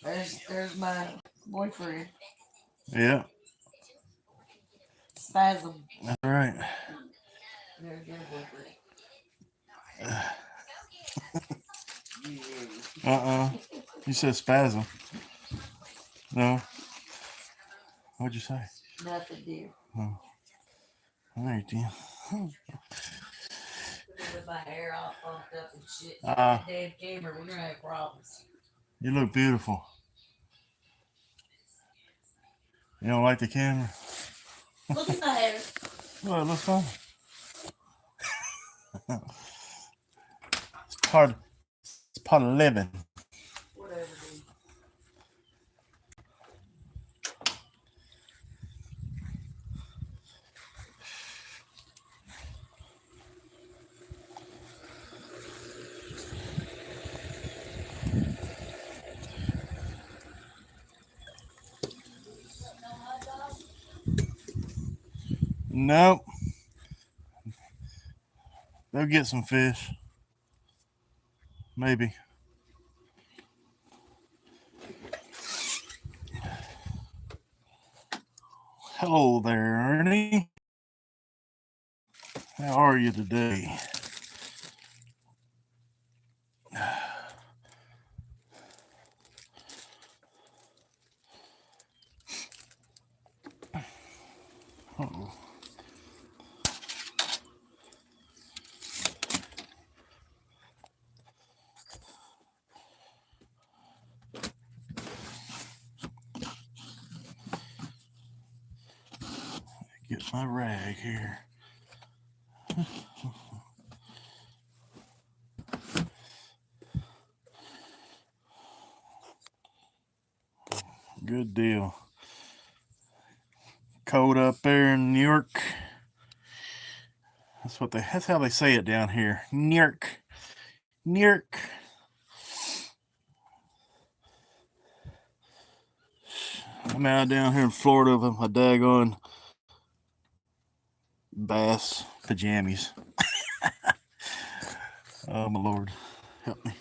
There's my boyfriend. Yeah, Spasm. that's right. There's your boyfriend. Uh-uh. You said spasm. No. What'd you say? Nothing, dear. Oh, all right, then. With my hair all funked up and shit. Uh, That damn camera, we're gonna have problems. you look beautiful. You don't like the camera? Look at my hair. Well, it looks fine. It's part of living. Whatever, dude. No hot dog? Nope. They'll get some fish. Maybe. Hello there, Ernie. How are you today? Uh-oh. Get my rag here. Good deal. Cold up there in New York. That's how they say it down here. New York. New York. I'm out down here in Florida with my daggone bass pajamas. Oh my lord. Help me.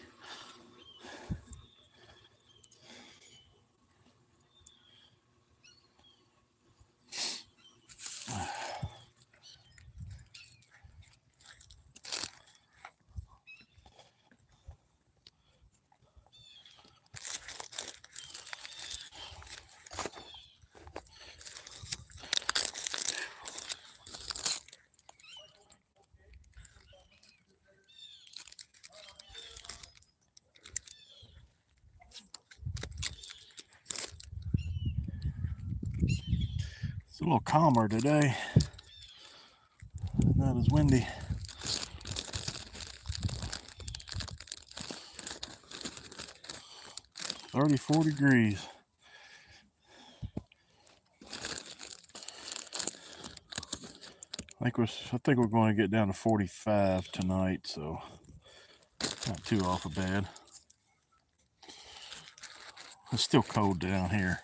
It's a little calmer today. Not as windy. 34 degrees. I think we're going to get down to 45 tonight, so not too awful bad. It's still cold down here.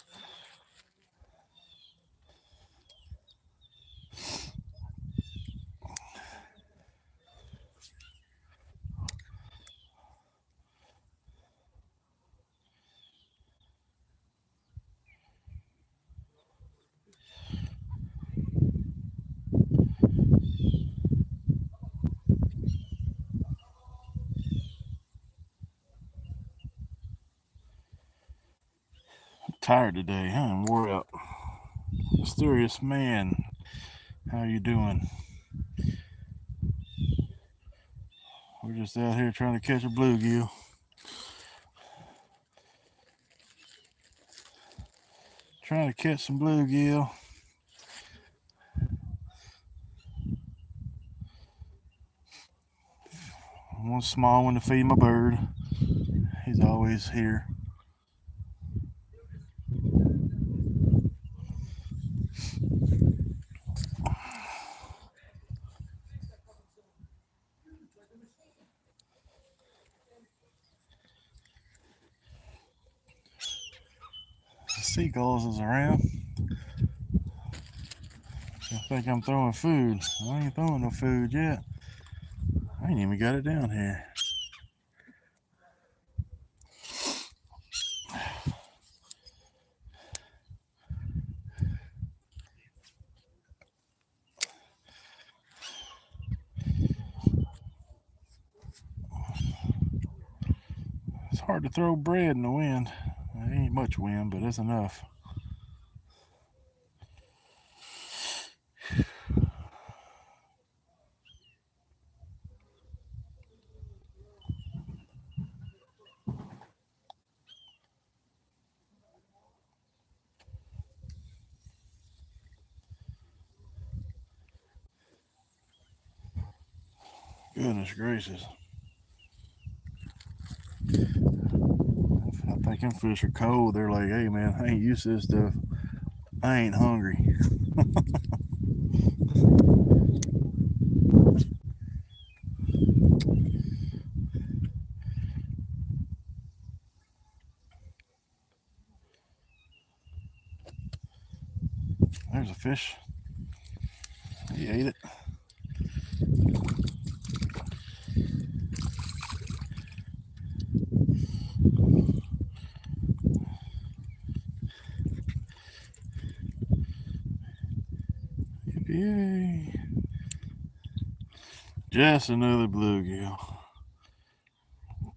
I'm tired today. I'm wore out. Mysterious man, how you doing? We're just out here trying to catch a bluegill. Trying to catch some bluegill. One small one to feed my bird. He's always here. The seagulls is around. I think I'm throwing food. I ain't throwing no food yet. I ain't even got it down here. hard to throw bread in the wind. There ain't much wind, but it's enough. Goodness gracious. I think them fish are cold. They're like, hey man, I ain't used to this stuff. I ain't hungry. There's a fish. He ate it. Yay. Just another bluegill.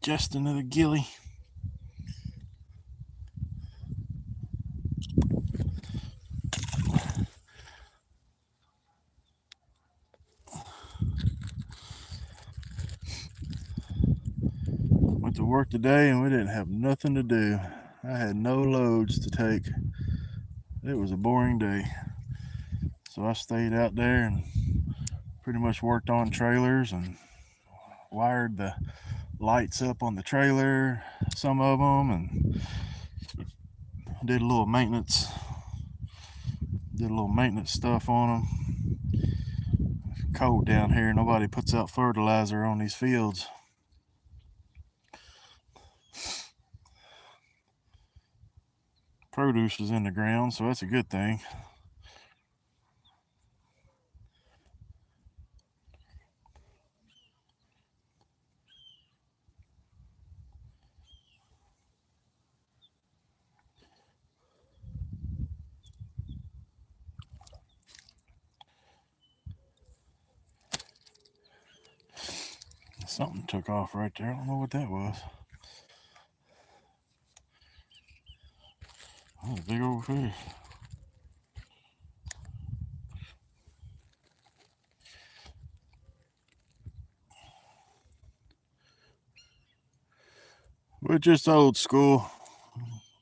Just another gilly. Went to work today and we didn't have nothing to do. I had no loads to take. It was a boring day. So I stayed out there and pretty much worked on trailers and wired the lights up on the trailer, some of them, and did a little maintenance stuff on them. It's cold down here. Nobody puts out fertilizer on these fields. Produce is in the ground, so that's a good thing. Something took off right there. I don't know what that was. Oh, a big old fish. We're just old school,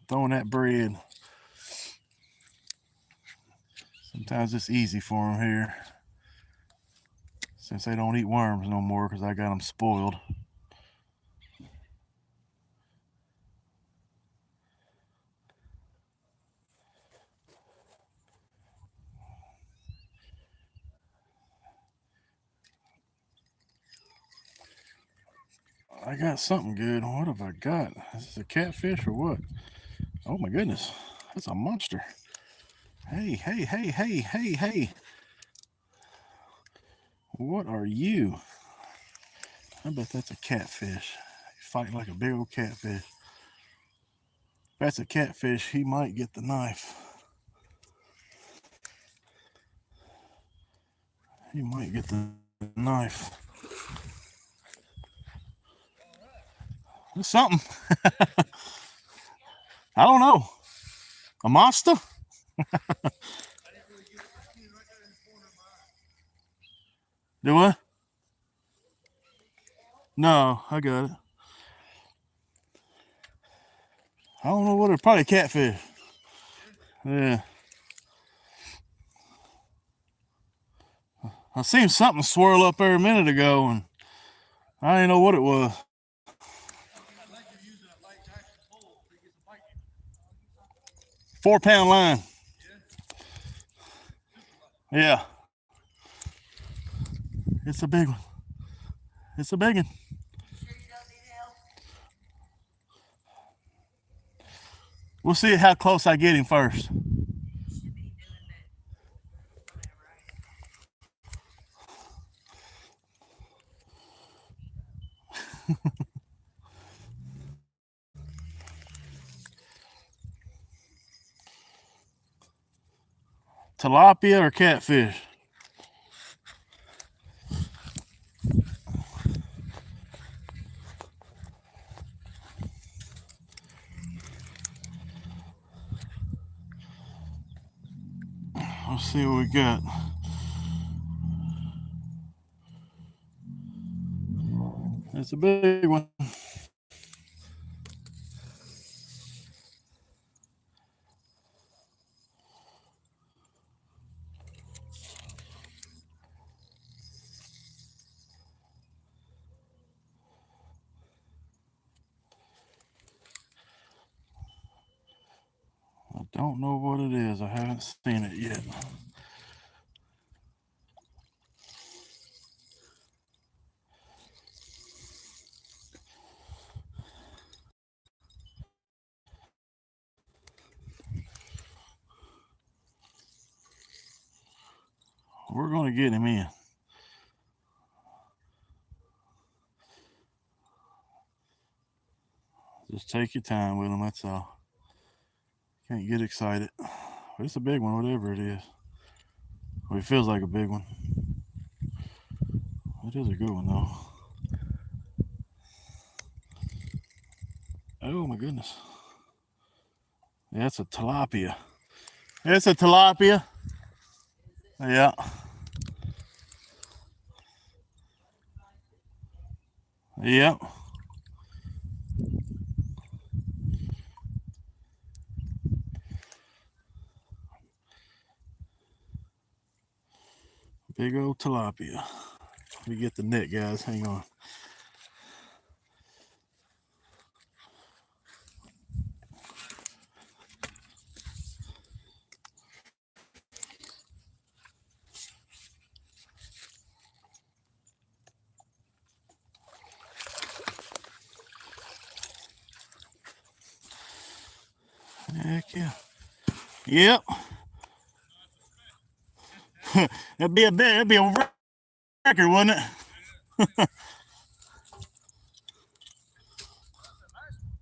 throwing that bread. Sometimes it's easy for them here, since they don't eat worms no more because I got them spoiled. I got something good. What have I got? Is this a catfish or what? Oh my goodness, that's a monster. Hey, hey, hey, hey, hey, hey. What are you? I bet that's a catfish. He's fighting like a big old catfish. If that's a catfish, he might get the knife. He might get the knife. It's something. I don't know. A monster? Do what? No, I got it. I don't know what it's probably catfish. Yeah. I seen something swirl up there a minute ago and I didn't know what it was. 4-pound line. Yeah. It's a big one. It's a big one. We'll see how close I get him first. Tilapia or catfish? Let's see what we got. That's a big one. I don't know what it is. I haven't seen it yet. We're going to get him in. Just take your time with him, that's all. Can't get excited. But it's a big one, whatever it is. Well, it feels like a big one. It is a good one, though. Oh, my goodness. That's a tilapia. It's a tilapia. Yeah. Yep. Big old tilapia. Let me get the net, guys. Hang on. Heck yeah. Yep. That'd be a record, wouldn't it?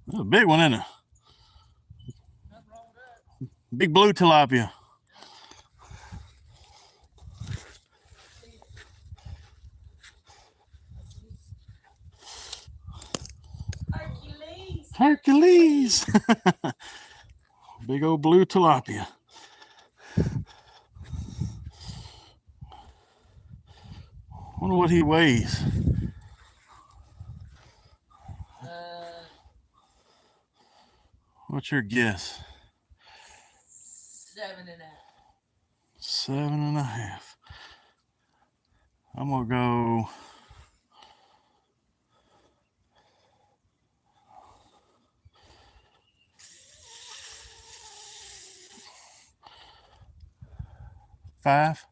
That's a big one, isn't it? Big blue tilapia. Hercules. Big old blue tilapia. Wonder what he weighs. What's your guess? 7.5. 7.5. I'm gonna go. Five.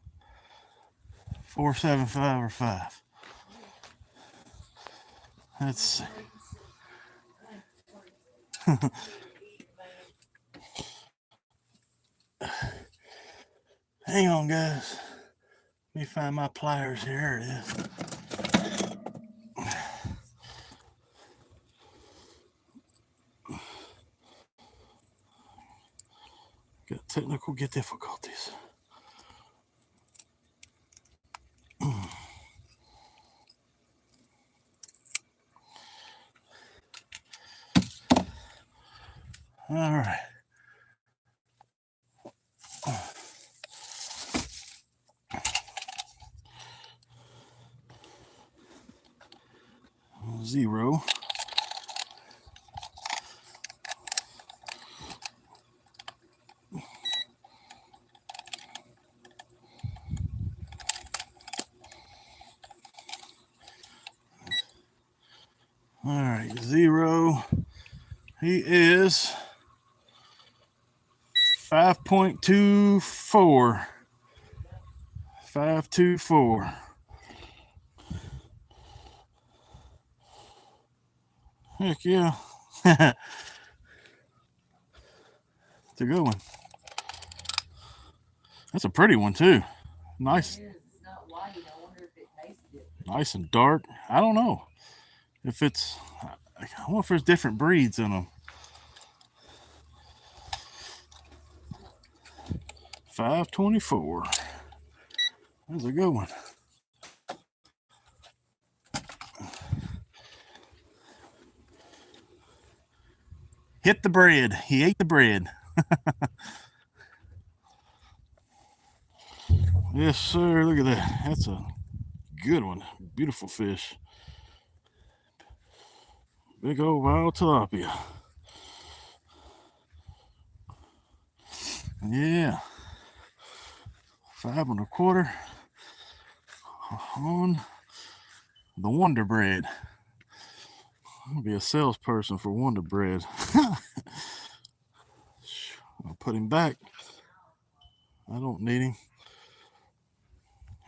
4.75 or 5. Let's see. Hang on, guys. Let me find my pliers here. It is. Got technical difficulties. All right. Zero. All right, 0. He is 5.24. 5.24. Heck yeah. It's a good one. That's a pretty one too. Nice. It's not white. I wonder if it tasted it. Nice and dark. I don't know if it's. I wonder if there's different breeds in them. 5.24. That's a good one. Hit the bread. He ate the bread. Yes, sir. Look at that. That's a good one. Beautiful fish. Big old wild tilapia. Yeah. 5 1/4 on the Wonder Bread. I'll be a salesperson for Wonder Bread. I'll put him back. I don't need him.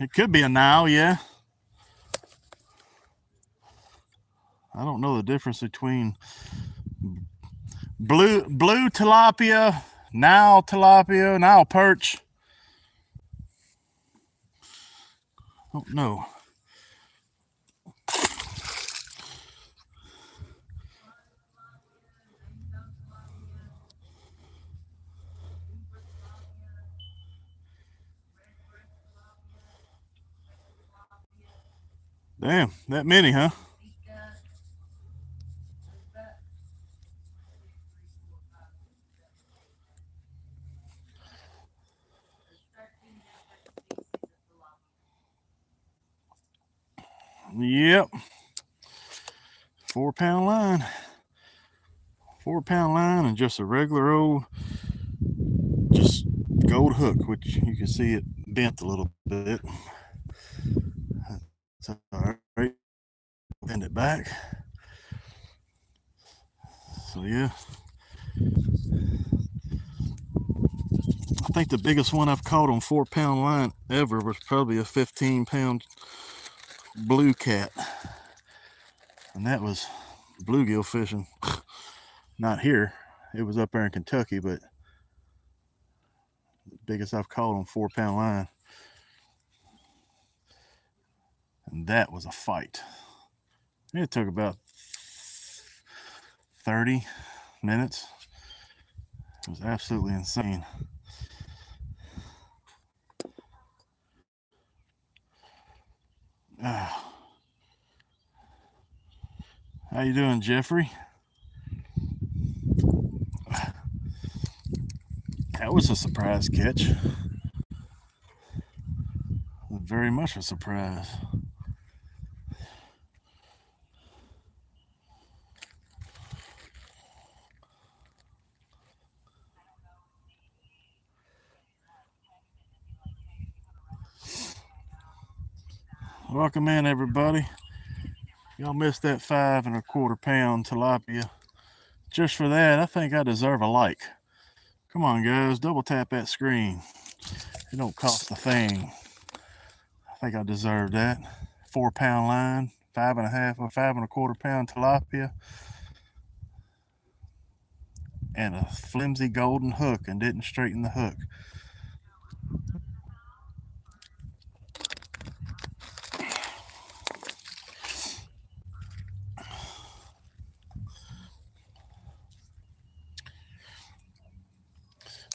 It could be a Nile, yeah. I don't know the difference between blue tilapia, Nile tilapia, Nile perch. Don't know. Damn, that many, huh? Yep. 4-pound line. 4-pound line and just a regular old just gold hook, which you can see it bent a little bit. That's all right. Bend it back. So yeah. I think the biggest one I've caught on 4-pound line ever was probably a 15-pound blue cat. And that was bluegill fishing. Not here. It was up there in Kentucky, but the biggest I've caught on 4-pound line. And that was a fight. It took about 30 minutes. It was absolutely insane. How you doing, Jeffrey? That was a surprise catch. Very much a surprise. Welcome in, everybody. Y'all missed that 5 1/4 pound tilapia. Just for that, I think I deserve a like. Come on, guys, double tap that screen. It don't cost a thing. I think I deserve that. 4-pound line, 5 1/2 or 5 1/4 pound tilapia, and a flimsy golden hook, and didn't straighten the hook.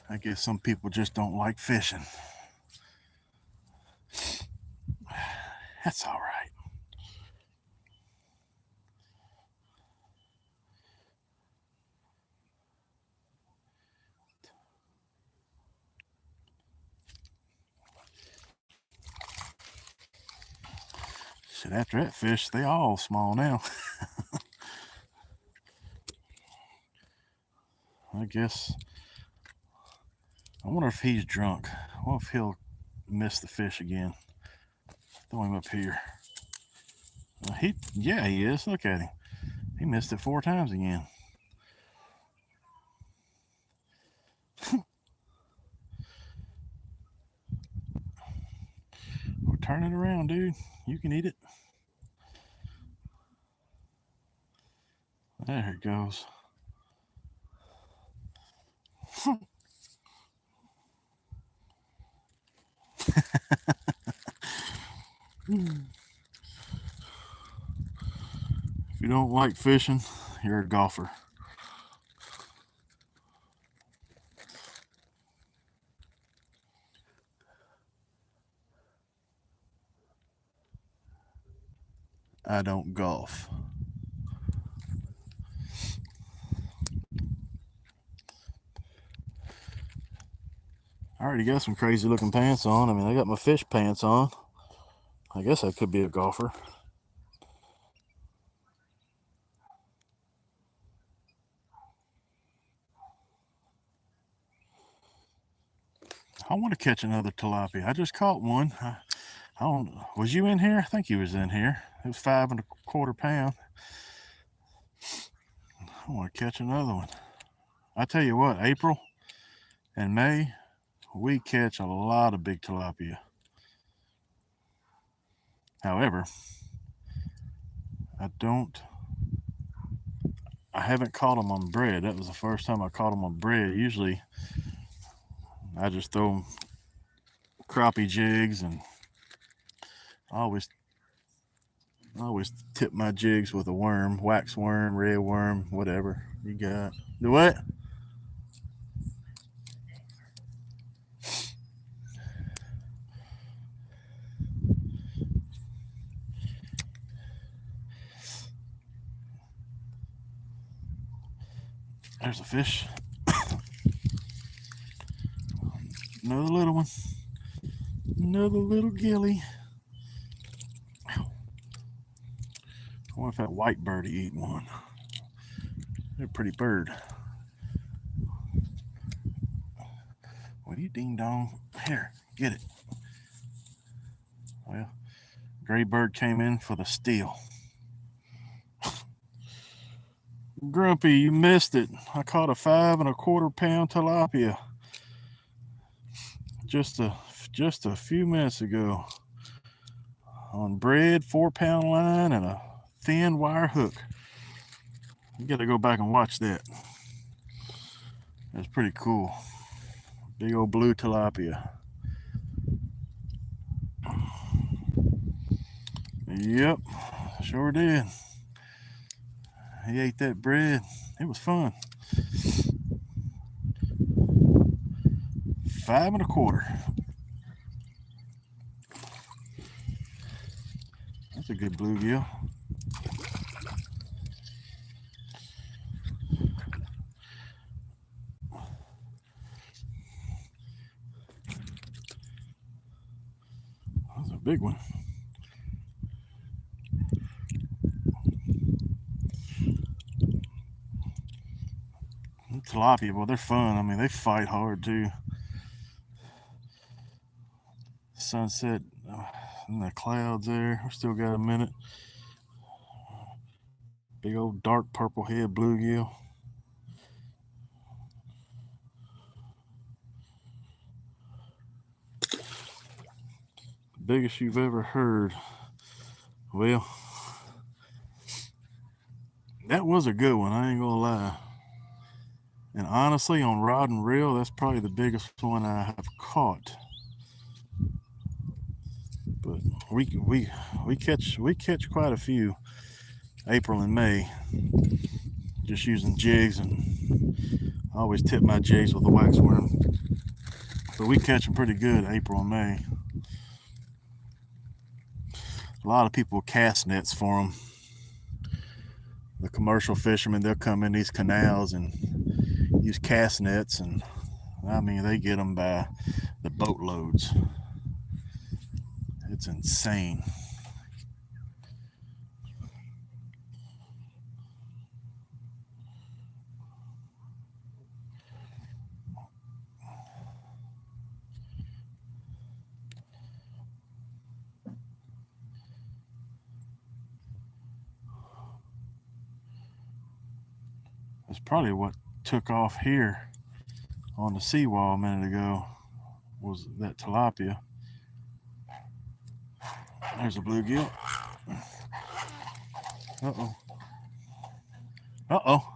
I guess some people just don't like fishing. That's all right. Shit, after that fish, they all small now. I guess. I wonder if he's drunk. I wonder if he'll miss the fish again. Throw him up here. Yeah, he is. Look at him. He missed it 4 times again. Well, turn it around, dude. You can eat it. There it goes. If you don't like fishing, you're a golfer. I don't golf. I already got some crazy looking pants on. I mean, I got my fish pants on. I guess I could be a golfer. I want to catch another tilapia. I just caught one. I don't. Was you in here? I think you was in here. It was 5 1/4 pound. I want to catch another one. I tell you what, April and May, we catch a lot of big tilapia. However, I haven't caught them on bread. That was the first time I caught them on bread. Usually, I just throw crappie jigs, and I always tip my jigs with a worm, wax worm, red worm, whatever you got. Do what? There's a fish. Another little one. Another little gilly. I wonder if that white birdie eat one. They're a pretty bird. What are you ding dong? Here, get it. Well, gray bird came in for the steal. Grumpy, you missed it. I caught a 5 1/4 pound tilapia just a few minutes ago on bread, 4-pound line, and a thin wire hook. You got to go back and watch that. That's pretty cool. Big old blue tilapia. Yep, sure did. He ate that bread. It was fun. 5 1/4. That's a good bluegill. That's a big one. Tilapia, well, they're fun. I mean, they fight hard too. Sunset in the clouds there. We still got a minute. Big old dark purple head bluegill. Biggest you've ever heard. Well, that was a good one. I ain't gonna lie. And honestly, on rod and reel, that's probably the biggest one I have caught. But we catch quite a few April and May, just using jigs, and I always tip my jigs with a wax worm. But we catch them pretty good April and May. A lot of people cast nets for them. The commercial fishermen, they'll come in these canals and use cast nets, and I mean, they get them by the boatloads. It's insane. That's probably what took off here on the seawall a minute ago, was that tilapia. There's a bluegill. Uh-oh. Uh-oh.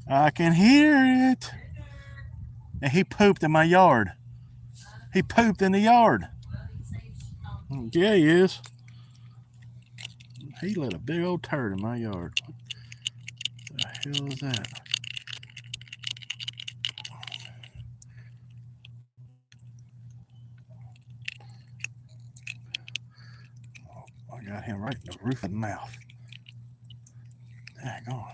I can hear it. And he pooped in my yard. He pooped in the yard. Yeah, he is. He let a big old turd in my yard. What the hell is that? I got him right in the roof of the mouth. Dang on.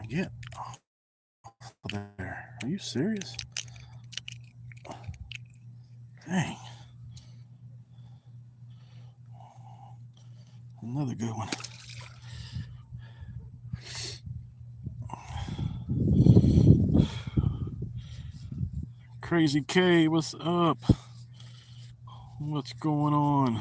Get off there. Are you serious? Dang. Another good one. Crazy K, what's up? What's going on?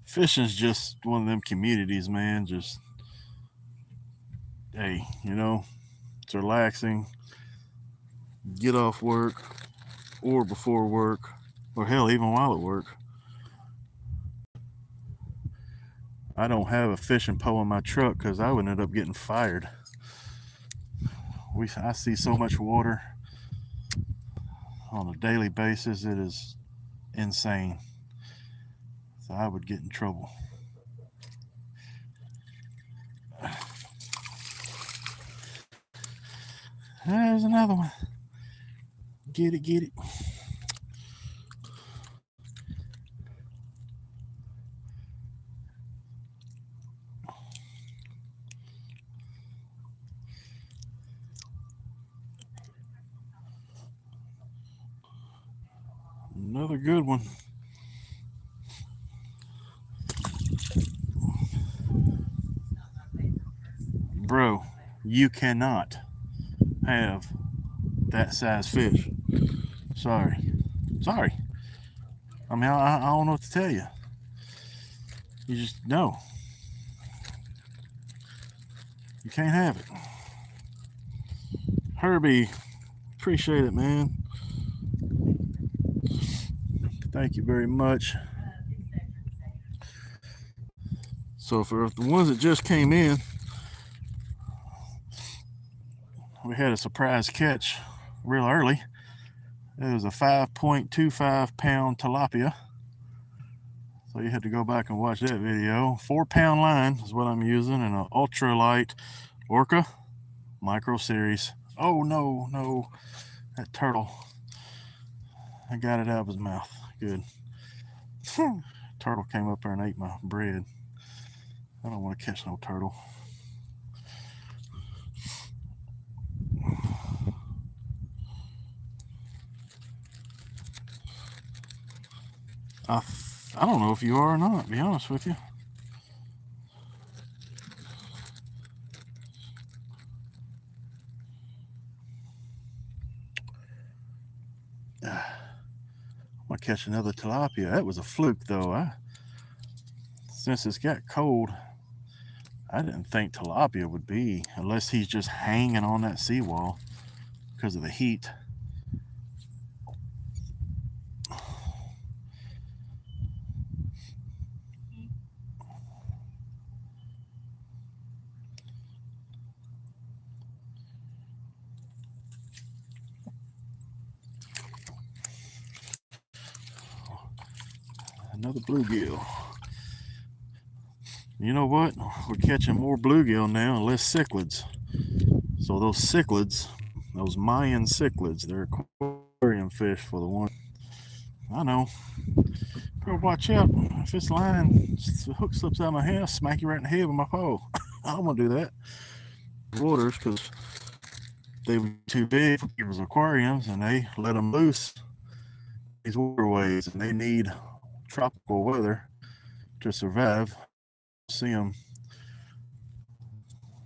Fishing's just one of them communities, man. Just, hey, it's relaxing. Get off work or before work, or hell, even while at work. I don't have a fishing pole in my truck because I would end up getting fired. I see so much water on a daily basis, it is insane. So I would get in trouble. There's another one. Get it, get it. Another good one. Bro, you cannot have that size fish. Sorry. I mean, I don't know what to tell you. You just, no. You can't have it. Herbie, appreciate it, man. Thank you very much. So for the ones that just came in, we had a surprise catch real early. It was a 5.25 pound tilapia. So you had to go back and watch that video. 4-pound line is what I'm using, and an ultralight orca micro series. Oh no, that turtle. I got it out of his mouth. Good. Turtle came up there and ate my bread. I don't want to catch no turtle. I don't know if you are or not, to be honest with you. I'm gonna catch another tilapia. That was a fluke, though. Since it's got cold, I didn't think tilapia would be, unless he's just hanging on that seawall because of the heat. Another bluegill. You know what? We're catching more bluegill now and less cichlids. So those cichlids, those Mayan cichlids, they're aquarium fish for the one. I know. Better watch out. If this line, the hook slips out of my hand, I'll smack you right in the head with my pole. I don't want to do that. Waters, because they were too big for people's aquariums, and they let them loose these waterways, and they need tropical weather to survive. See them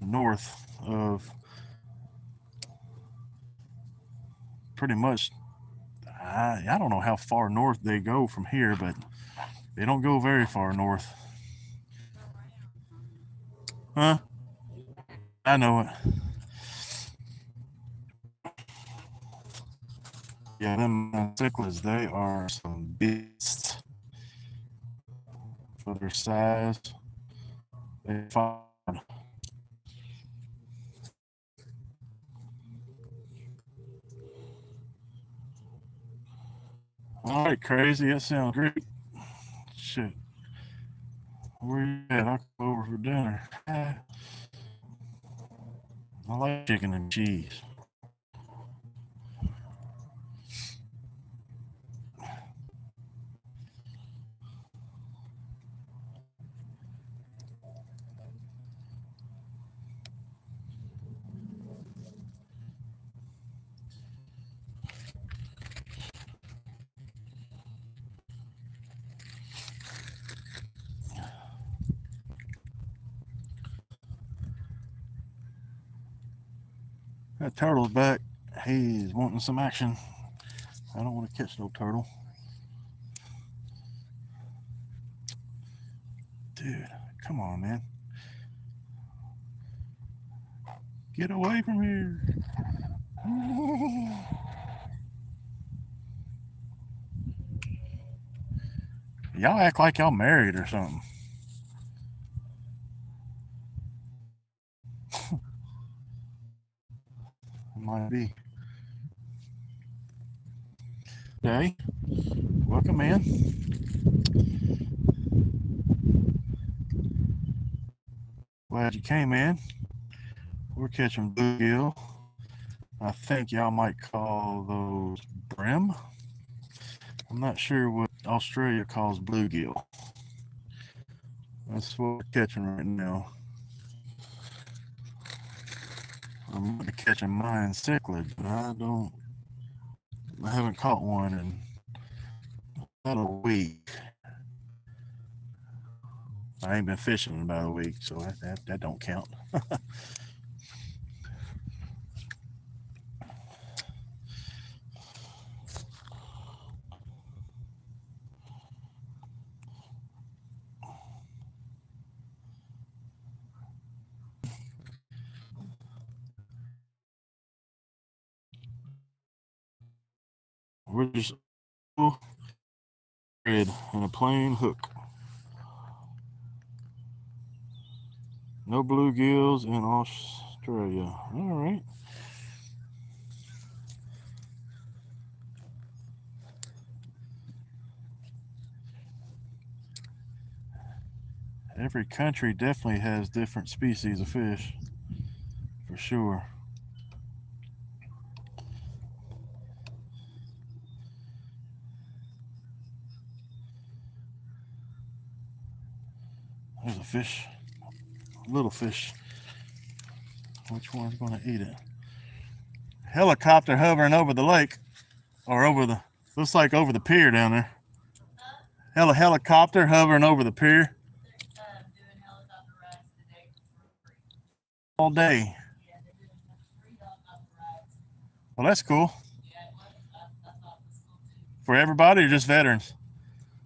north of pretty much, I don't know how far north they go from here, but they don't go very far north. Huh? I know it. Yeah, them cichlids, they are some beasts for their size. They fought. All right, crazy. That sounds great. Shit. Where you at? I'll come over for dinner. I like chicken and cheese. That turtle's back. He's wanting some action. I don't want to catch no turtle. Dude, come on, man. Get away from here. Y'all act like y'all married or something. Might be. Hey, welcome in. Glad you came in. We're catching bluegill. I think y'all might call those brim. I'm not sure what Australia calls bluegill. That's what we're catching right now. I'm catching mine cichlid, but I haven't caught one in about a week. I ain't been fishing in about a week, so that don't count. We're just red and a plain hook. No bluegills in Australia. All right. Every country definitely has different species of fish, for sure. There's a fish, little fish. Which one's going to eat it? Helicopter hovering over the lake, or over the, looks like over the pier down there. Helicopter hovering over the pier. Doing helicopter rides today for free. All day. Yeah, they're doing free helicopter rides. Well, that's cool. Yeah, it was. I thought it was cool too. For everybody or just veterans?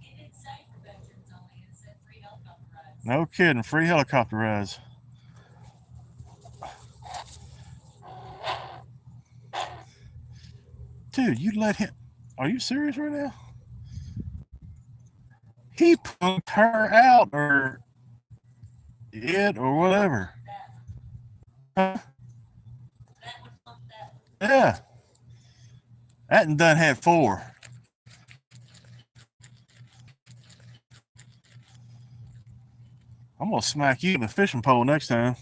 It didn't say for veterans only. It said free helicopter rides. No kidding, free helicopter rides. Dude, you let him. Are you serious right now? He punked her out, or it, or whatever. That one punked that one. Yeah. That and done had 4. I'm gonna smack you with a fishing pole next time.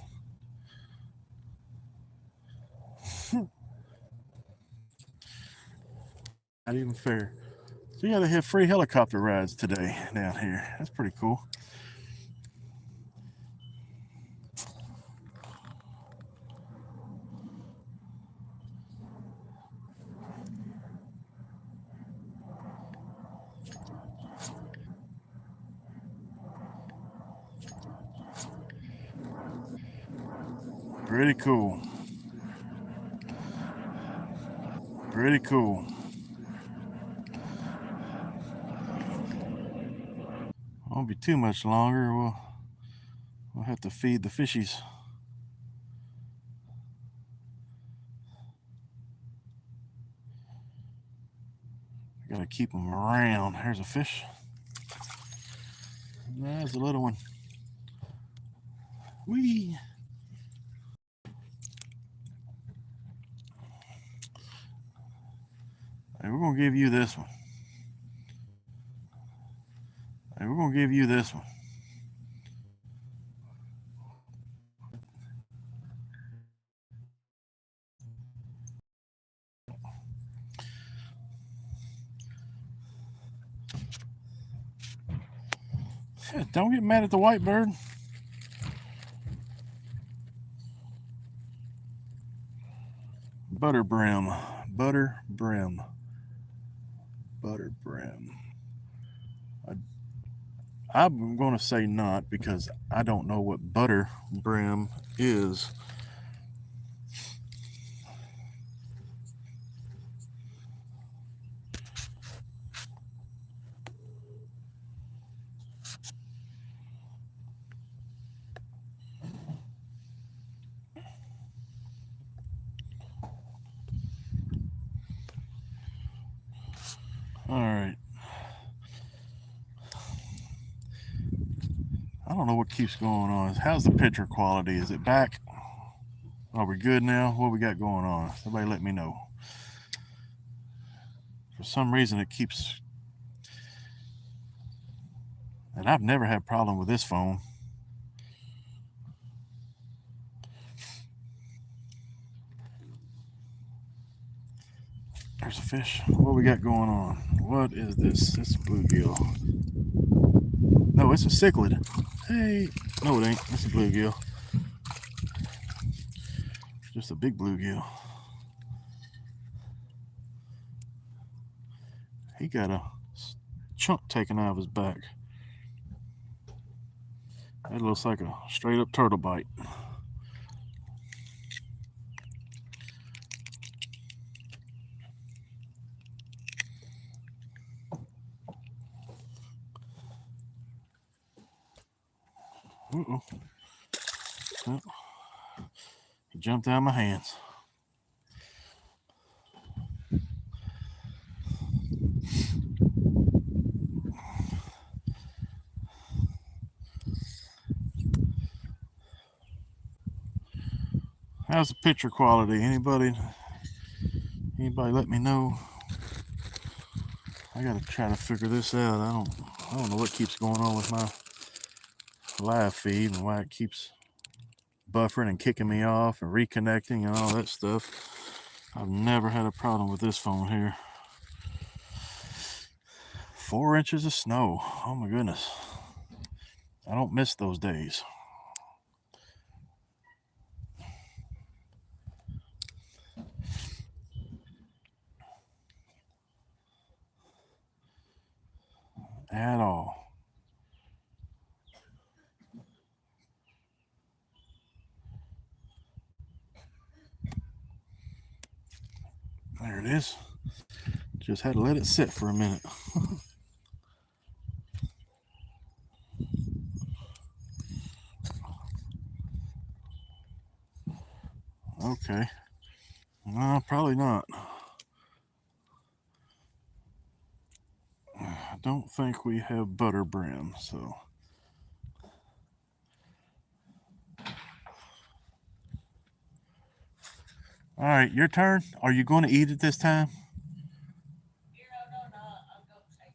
Not even fair. So yeah, they have free helicopter rides today down here. That's pretty cool. Pretty cool. Pretty cool. Won't be too much longer. We'll have to feed the fishies. Gotta keep them around. There's a fish. There's a little one. Whee! Hey, we're gonna give you this one. we're gonna give you this one. Yeah, don't get mad at the white bird. Butter brim. Butter brim. Butter brim. I'm going to say not because I don't know what butter brim is. All right. I don't know what keeps going on. How's the picture quality? Is it back? Are we good now? What we got going on? Somebody let me know. For some reason it keeps, and I've never had a problem with this phone. There's a fish. What we got going on? What is this? It's a bluegill. No, it's a cichlid. Hey, no it ain't. It's a bluegill. Just a big bluegill. He got a chunk taken out of his back. That looks like a straight up turtle bite. Uh-oh. Oh, he jumped out of my hands. How's the picture quality? Anybody let me know? I gotta try to figure this out. I don't know what keeps going on with my live feed and why it keeps buffering and kicking me off and reconnecting and all that stuff. I've never had a problem with this phone here. 4 inches of snow. Oh my goodness. I don't miss those days. At all. There it is. Just had to let it sit for a minute. Okay. No, probably not. I don't think we have butter brim, so. All right, your turn. Are you going to eat it this time? No, I'll go chase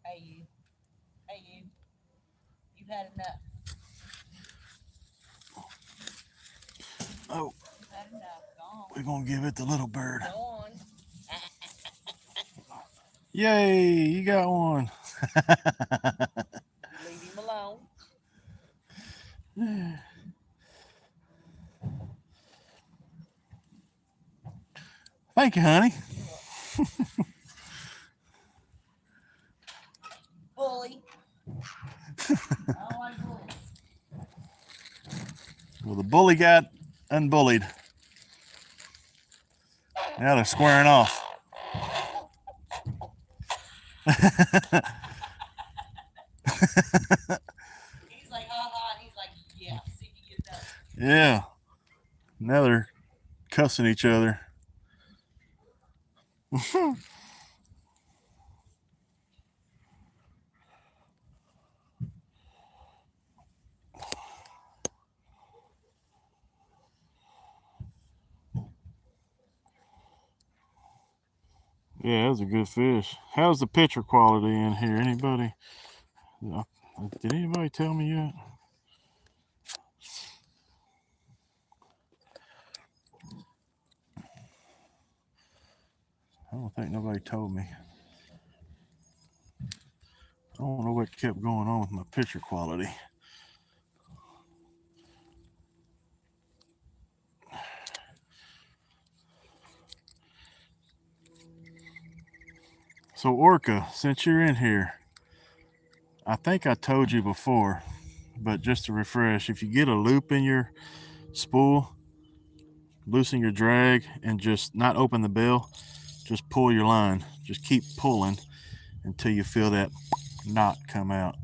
Hey you. Hey you. You've had enough. Oh, You've had enough. Go on. we're going to give it the little bird. Go on. Yay, you got one. Leave him alone. Thank you, honey. Bully. I don't like bullies. Well, the bully got unbullied. Now they're squaring off. He's like, and he's like, yeah, see if you get that. Yeah. Now they're cussing each other. Yeah, that was a good fish. How's the picture quality in here? Anybody? Did anybody tell me yet? I don't think nobody told me. I don't know what kept going on with my picture quality. So Orca, since you're in here, I think I told you before, but just to refresh, if you get a loop in your spool, loosen your drag and just not open the bell, just pull your line. Just keep pulling until you feel that knot come out.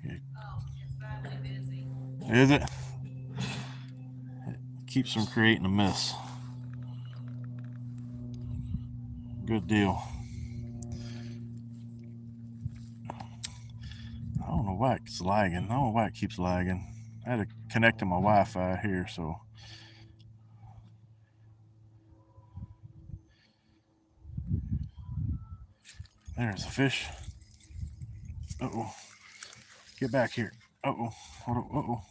Oh, it's finally busy. Is it? It keeps from creating a mess. Good deal. I don't know why it's lagging. I don't know why it keeps lagging. I had to connect to my Wi-Fi here, so. There's a fish. Uh-oh. Get back here. Uh-oh. Uh-oh.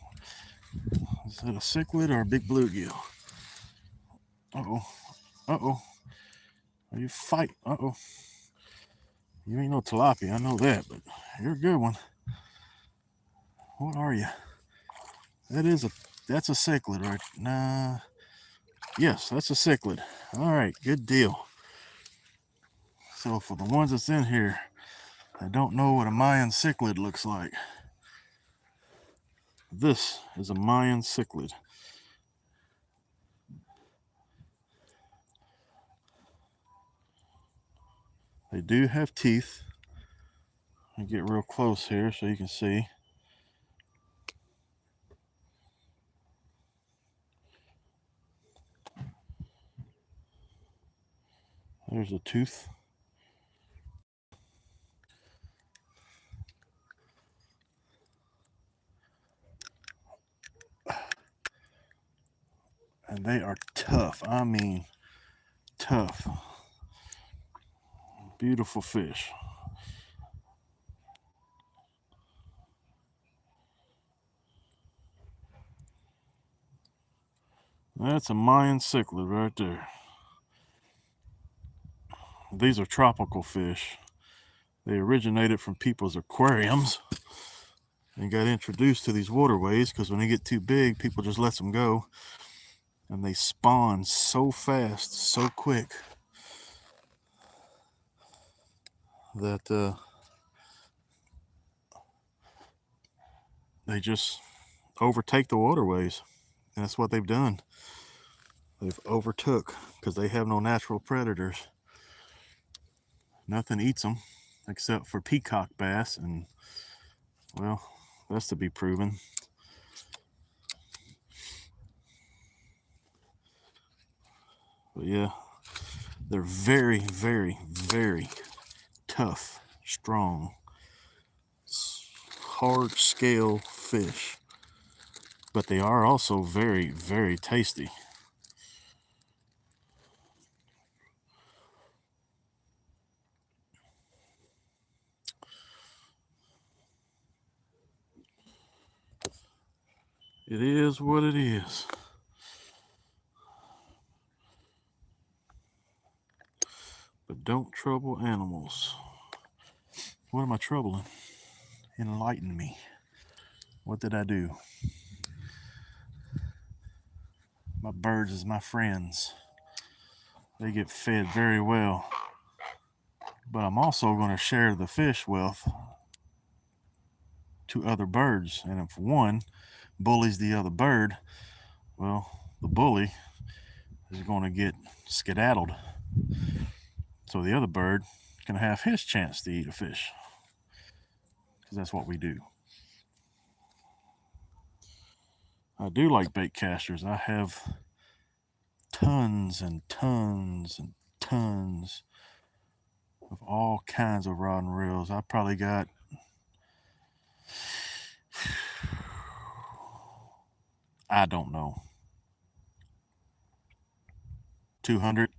Is it a cichlid or a big bluegill? Uh-oh. Uh-oh. Are you fight? Uh-oh. You ain't no tilapia, I know that, but you're a good one. What are you? That's a cichlid, right? Nah. Yes, that's a cichlid. All right, good deal. So for the ones that's in here that don't know what a Mayan cichlid looks like, this is a Mayan cichlid. They do have teeth. I'll get real close here so you can see. There's a tooth. And they are tough. I mean, tough. Beautiful fish. That's a Mayan cichlid right there. These are tropical fish. They originated from people's aquariums and got introduced to these waterways because when they get too big, people just let them go. And they spawn so fast, so quick, that they just overtake the waterways. And that's what they've done. They've overtook because they have no natural predators. Nothing eats them except for peacock bass, and well, that's to be proven. But yeah, they're very, very, very tough, strong, hard scale fish. But they are also very, very tasty. It is what it is. But don't trouble animals. What am I troubling? Enlighten me. What did I do? My birds is my friends. They get fed very well. But I'm also going to share the fish wealth to other birds. And if one bullies the other bird, well, the bully is going to get skedaddled. So the other bird can have his chance to eat a fish. Because that's what we do. I do like bait casters. I have tons and tons and tons of all kinds of rod and reels. I probably got I don't know. 200,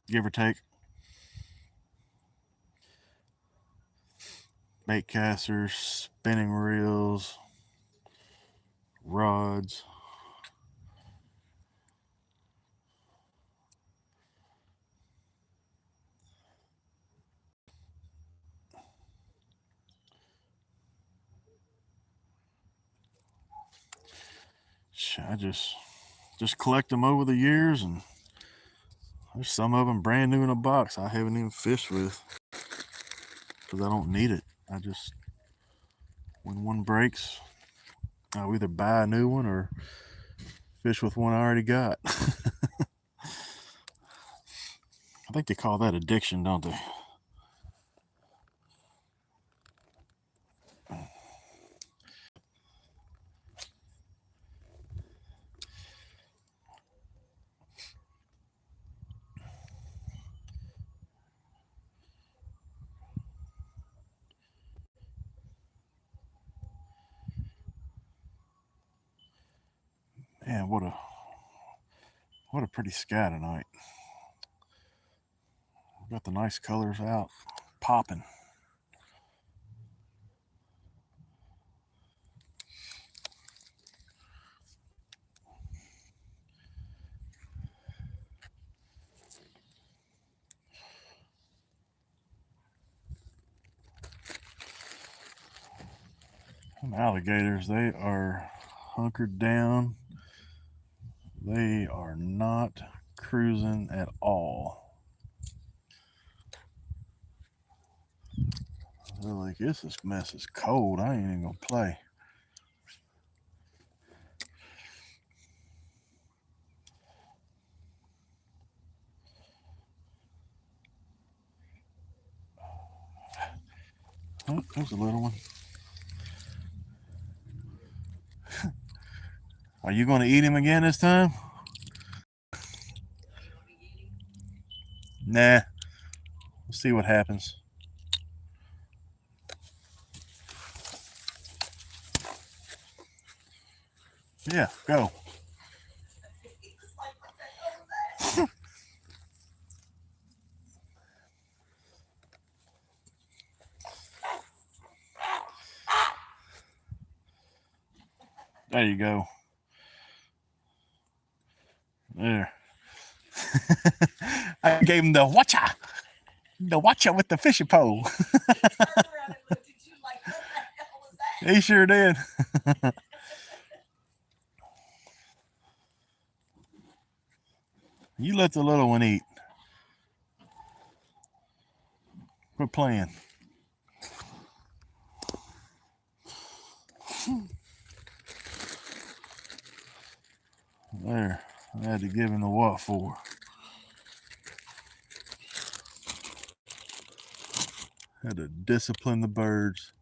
give or take. Bait casters, spinning reels, rods. I just collect them over the years, and there's some of them brand new in a box I haven't even fished with because I don't need it. I just, when one breaks, I'll either buy a new one or fish with one I already got. I think they call that addiction, don't they? Man, what a pretty sky tonight. Got the nice colors out, popping. And alligators, they are hunkered down. They are not cruising at all. They're like, this mess is cold. I ain't even gonna play. Oh, there's a little one. Are you going to eat him again this time? Nah. We'll see what happens. Yeah, go. There you go. There. I gave him the watcha with the fishing pole. He sure did. You let the little one eat. Quit playing. There. I had to give him the what for. Had to discipline the birds.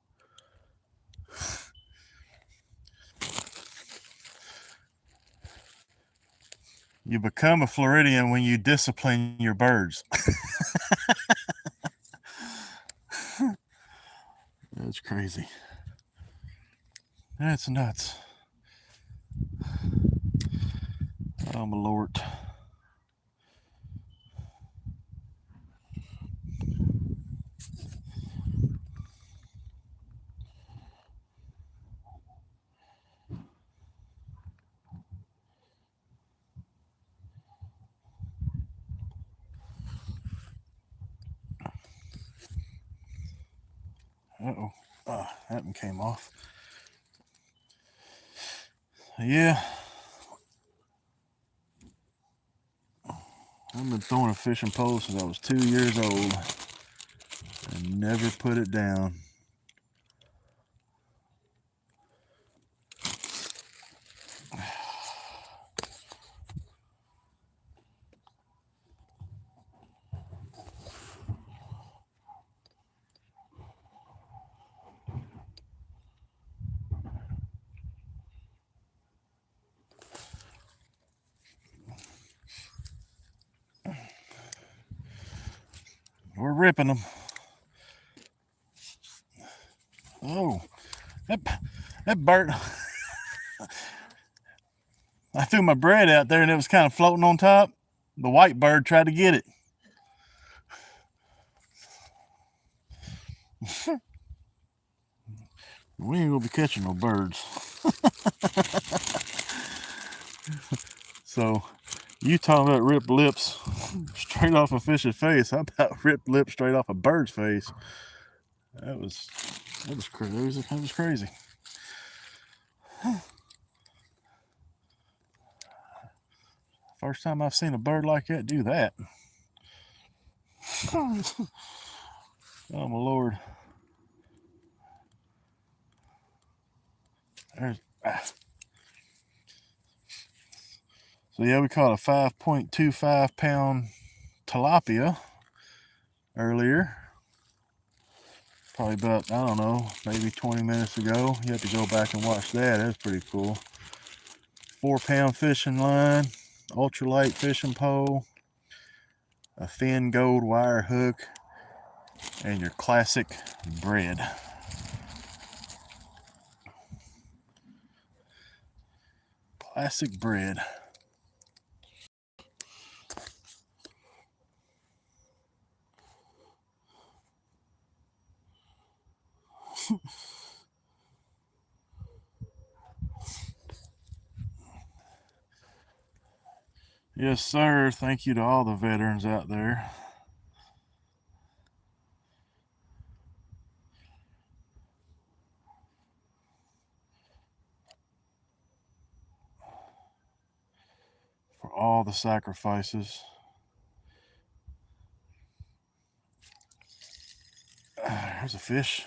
You become a Floridian when you discipline your birds. That's crazy. That's nuts. Oh, my Lord. Uh-oh. That one came off. Yeah. I've been throwing a fishing pole since I was 2 years old and never put it down. We're ripping them. Oh, that bird. I threw my bread out there and it was kind of floating on top. The white bird tried to get it. We ain't gonna be catching no birds. So, you talking about ripped lips straight off a fish's face? How about ripped lips straight off a bird's face? That was crazy. That was crazy. First time I've seen a bird like that do that. Oh my lord. There's, So yeah, we caught a 5.25 pound tilapia earlier. Probably about, I don't know, maybe 20 minutes ago. You have to go back and watch that. That's pretty cool. 4-pound fishing line, ultralight fishing pole, a thin gold wire hook, and your classic bread. Classic bread. Yes, sir. Thank you to all the veterans out there. For all the sacrifices. There's a fish.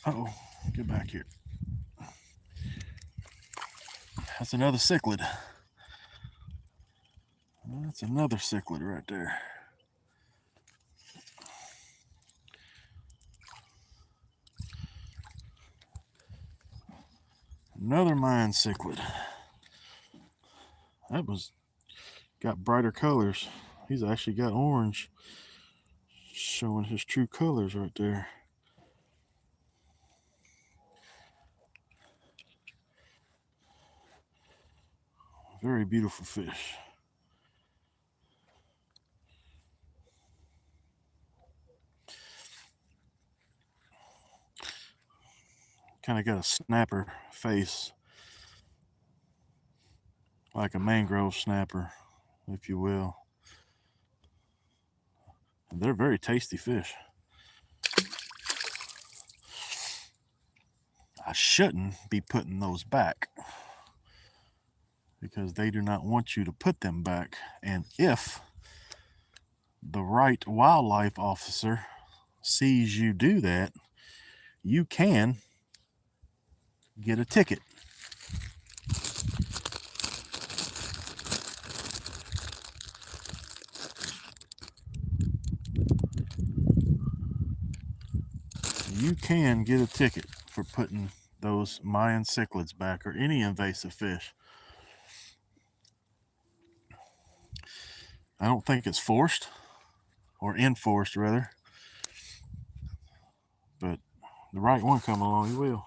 Uh-oh, get back here. That's another cichlid. That's another cichlid right there. Another mine cichlid. That was got brighter colors. He's actually got orange, showing his true colors right there. Very beautiful fish. Kind of got a snapper face, like a mangrove snapper, if you will. And they're very tasty fish. I shouldn't be putting those back because they do not want you to put them back. And if the right wildlife officer sees you do that, you can get a ticket. You can get a ticket for putting those Mayan cichlids back or any invasive fish. I don't think it's forced or enforced rather, but the right one come along, he will.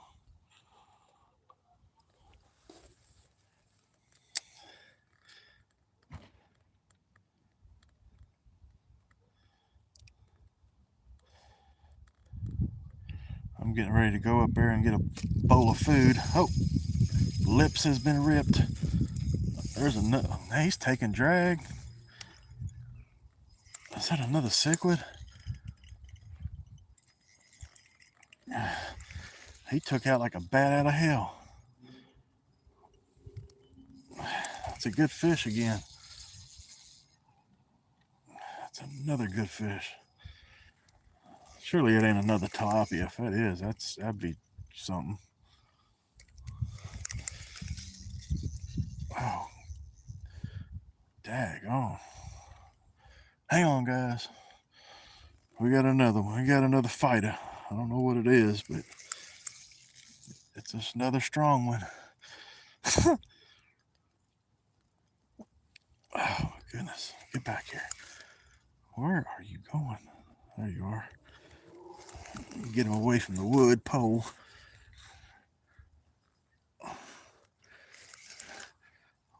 I'm getting ready to go up there and get a bowl of food. Oh, lips has been ripped. There's another. He's taking drag. Is that another cichlid? He took out like a bat out of hell. That's a good fish again. That's another good fish. Surely it ain't another tilapia. If that is, that'd be something. Oh, daggone. Hang on, guys. We got another one. We got another fighter. I don't know what it is, but it's just another strong one. Oh, my goodness. Get back here. Where are you going? There you are. Get him away from the wood pole.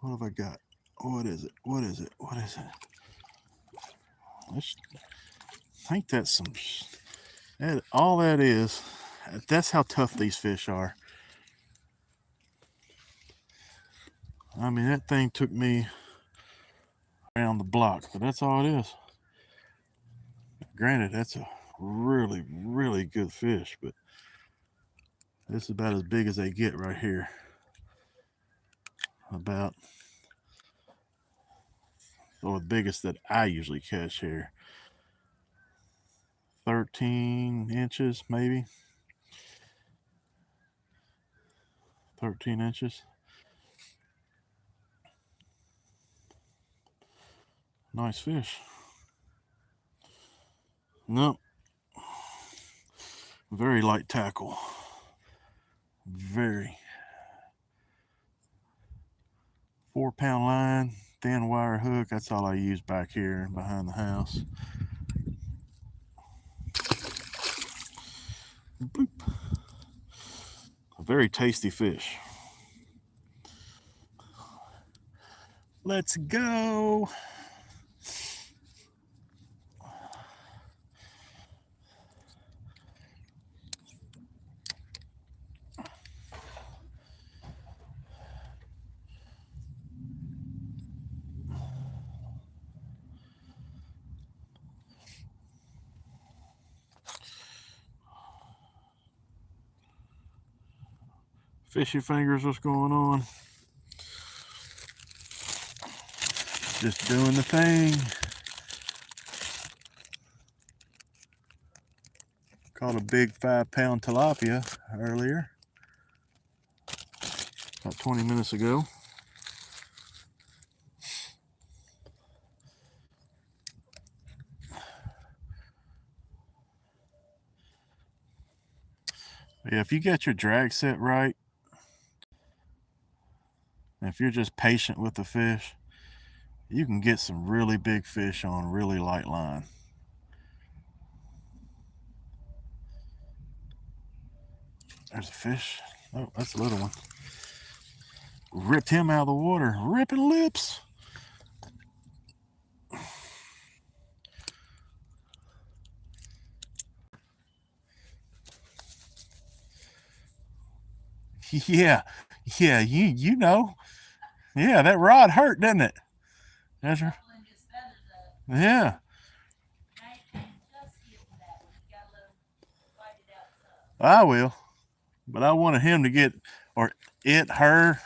What have I got? What is it? What is it? What is it? I think that's some. All that is. That's how tough these fish are. I mean, that thing took me around the block, but that's all it is. Granted, that's a really, really good fish, but this is about as big as they get right here. About, or the biggest that I usually catch here. 13 inches, maybe. 13 inches. Nice fish. Nope. Very light tackle. Very. 4-pound line, thin wire hook. That's all I use back here behind the house. Bloop. A very tasty fish. Let's go. Fishy fingers, what's going on? Just doing the thing. Caught a big 5-pound tilapia earlier, about 20 minutes ago. Yeah, if you get your drag set right, and if you're just patient with the fish, you can get some really big fish on really light line. There's a fish. Oh, that's a little one. Ripped him out of the water. Ripping lips. Yeah, you know. Yeah, that rod hurt, didn't it? That's right. Ruffling his feathers up. Yeah, I just getting that one. You gotta let him fight it out some. I will. But I wanted him to get, or it, her,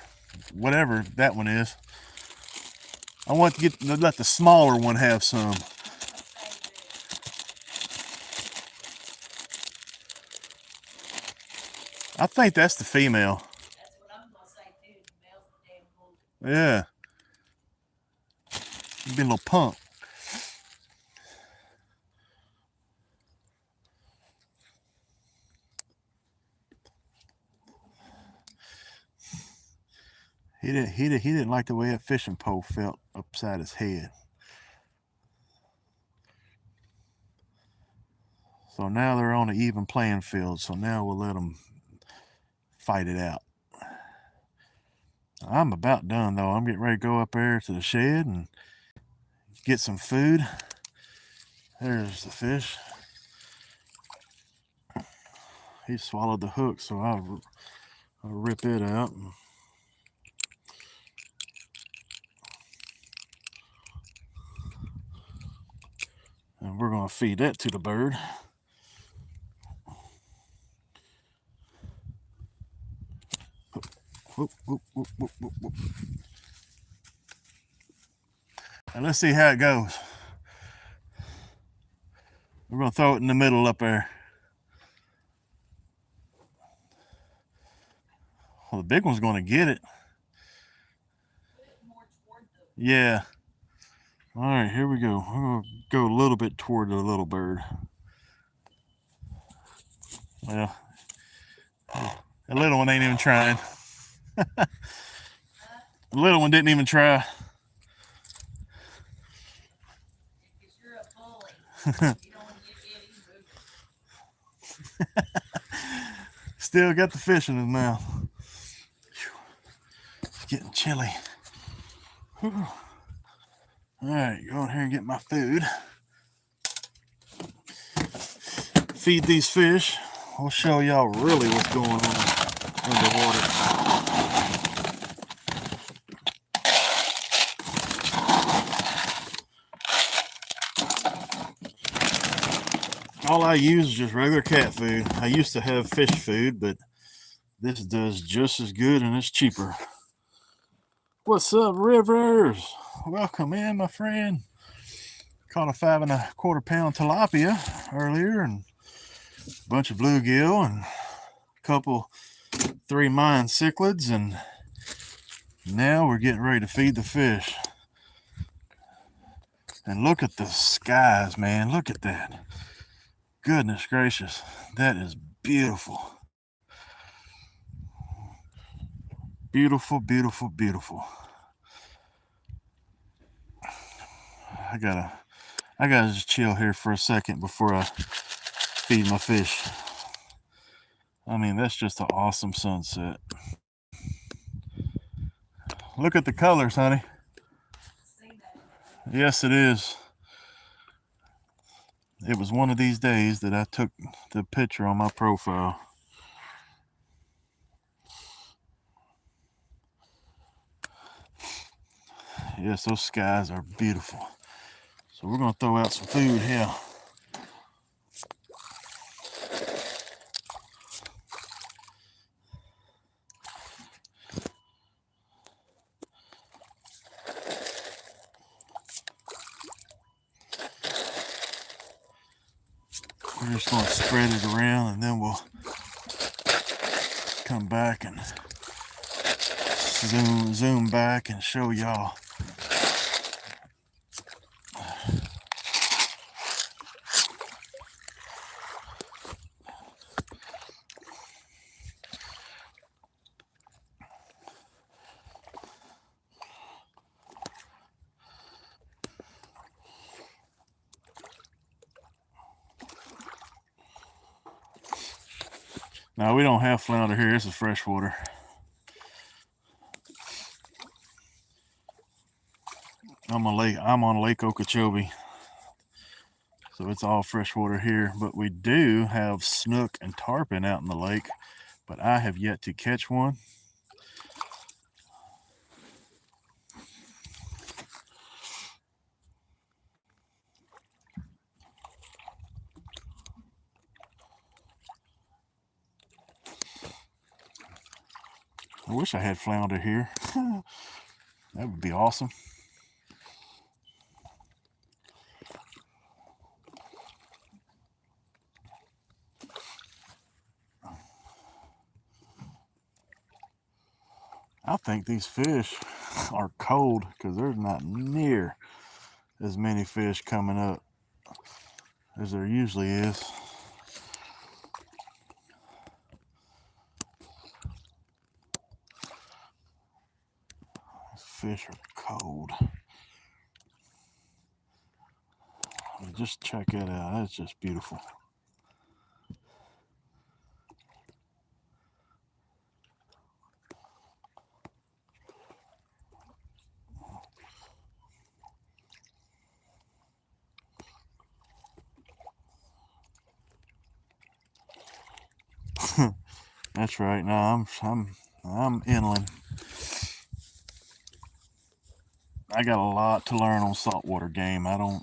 whatever that one is. I want to let the smaller one have some. Save it. I think that's the female. That's what I'm gonna say too. The male's the damn bull. Yeah. He's been a little punk. He didn't like the way that fishing pole felt upside his head. So now they're on an even playing field. So now we'll let them fight it out. I'm about done though. I'm getting ready to go up there to the shed and get some food. There's the fish. He swallowed the hook, so I'll rip it out. And we're going to feed that to the bird. Whoop, whoop, whoop, whoop, whoop, whoop. And let's see how it goes. We're going to throw it in the middle up there. Well, the big one's going to get it. Put it more toward the. Yeah. All right, here we go. We're going to go a little bit toward the little bird. Well, the little one ain't even trying. The little one didn't even try. Because you're a bully. You don't want to get moving. Still got the fish in his mouth. It's getting chilly. Whew. All right, go in here and get my food. Feed these fish. I'll show y'all really what's going on underwater. All I use is just regular cat food. I used to have fish food, but this does just as good and it's cheaper. What's up, Rivers? Welcome in, my friend. Caught a 5 1/4 pound tilapia earlier and a bunch of bluegill and a couple 3 Mayan cichlids, and now we're getting ready to feed the fish. And look at the skies, man. Look at that. Goodness gracious. That is beautiful. Beautiful, beautiful, beautiful. I gotta just chill here for a second before I feed my fish. I mean, that's just an awesome sunset. Look at the colors, honey. Yes, it is. It was one of these days that I took the picture on my profile. Yes, those skies are beautiful. So we're going to throw out some food here. We're just going to spread it around, and then we'll come back and zoom back and show y'all. Now, we don't have flounder here. This is freshwater. I'm on Lake Okeechobee, so it's all freshwater here. But we do have snook and tarpon out in the lake, but I have yet to catch one. I wish I had flounder here. That would be awesome. I think these fish are cold because there's not near as many fish coming up as there usually is. These fish are cold. Just check it out. That's just beautiful. That's right. Now I'm inland. I got a lot to learn on saltwater game. I don't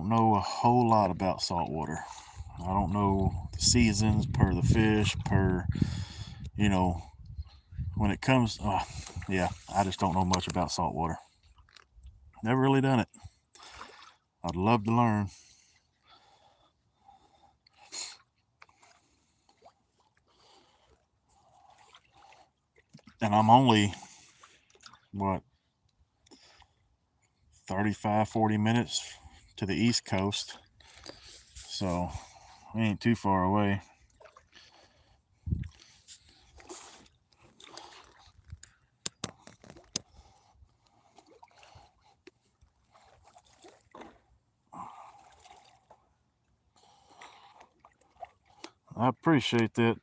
know a whole lot about saltwater. I don't know the seasons per the fish, per, when it comes, yeah, I just don't know much about saltwater. Never really done it. I'd love to learn. And I'm only, 35, 40 minutes to the East Coast. So we ain't too far away. I appreciate that.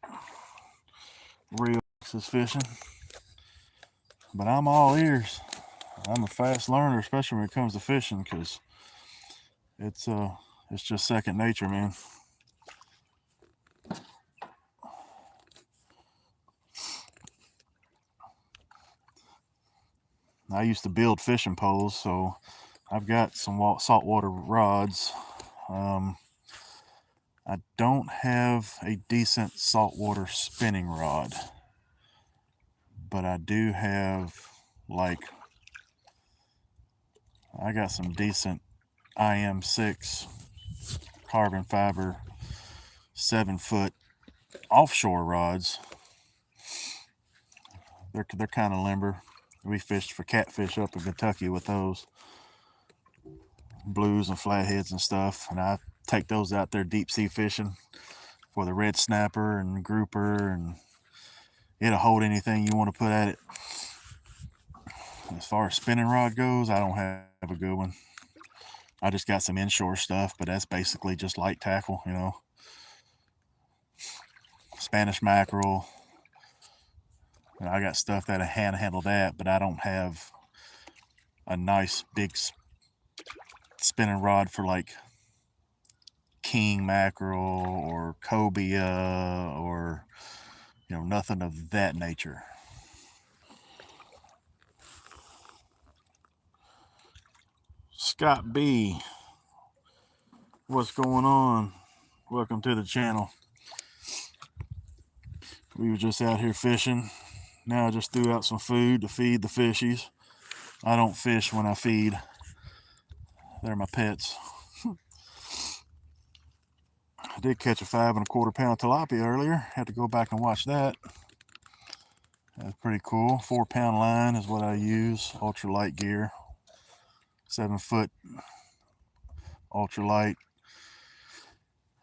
Real Texas fishing. But I'm all ears. I'm a fast learner, especially when it comes to fishing, because it's just second nature, man. I used to build fishing poles, so I've got some saltwater rods. I don't have a decent saltwater spinning rod, but I do have, like, I got some decent IM6 carbon fiber 7-foot offshore rods. They're kind of limber. We fished for catfish up in Kentucky with those blues and flatheads and stuff, and I take those out there deep sea fishing for the red snapper and grouper, and it'll hold anything you want to put at it. As far as spinning rod goes, I don't have a good one. I just got some inshore stuff, but that's basically just light tackle, you know. Spanish mackerel. And I got stuff that'll handle that, but I don't have a nice big spinning rod for like king mackerel or cobia or, you know, nothing of that nature. Scott B, what's going on? Welcome to the channel. We were just out here fishing. Now I just threw out some food to feed the fishies. I don't fish when I feed. They're my pets. I did catch a 5 1/4 pound tilapia earlier. Had to go back and watch that. That's pretty cool. 4-pound line is what I use. Ultralight gear. 7-foot ultralight.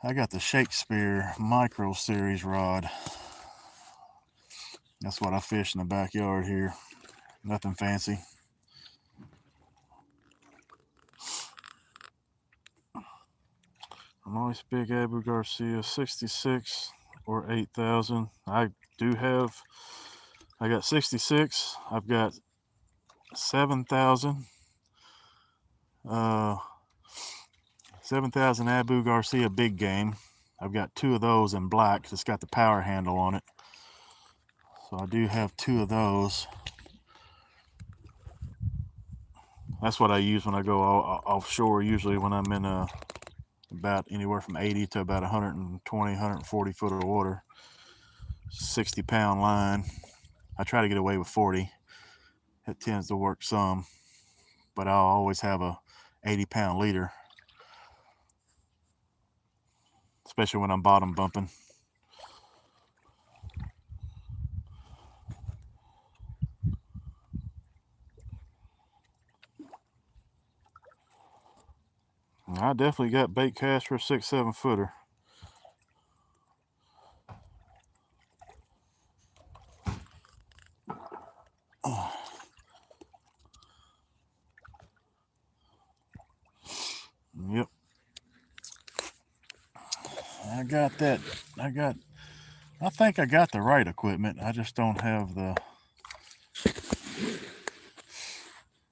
I got the Shakespeare Micro Series rod. That's what I fish in the backyard here. Nothing fancy. A nice big Abu Garcia 66 or 8,000. I got 66. I've got 7,000. 7,000 Abu Garcia big game. I've got 2 of those in black. It's got the power handle on it. So I do have 2 of those. That's what I use when I go offshore, usually when I'm in about anywhere from 80 to about 120, 140 foot of water. 60-pound line. I try to get away with 40. It tends to work some, but I'll always have a 80-pound leader, especially when I'm bottom bumping. I definitely got bait cast for a 6-7 footer. Yep. I got that. I think I got the right equipment. I just don't have the,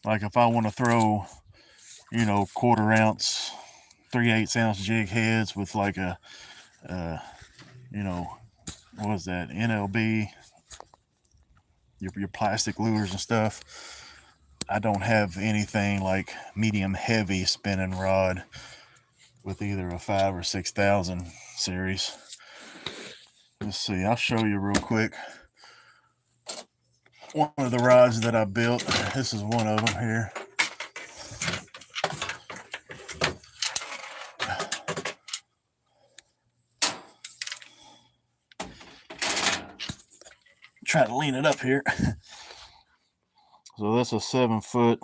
like, if I want to throw, you know, 1/4 ounce, 3/8 ounce jig heads with like a, you know, what is that, NLB, your plastic lures and stuff. I don't have anything like medium heavy spinning rod with either a 5 or 6,000 series. Let's see, I'll show you real quick one of the rods that I built. This is one of them here. Try to lean it up here. So that's a 7-foot.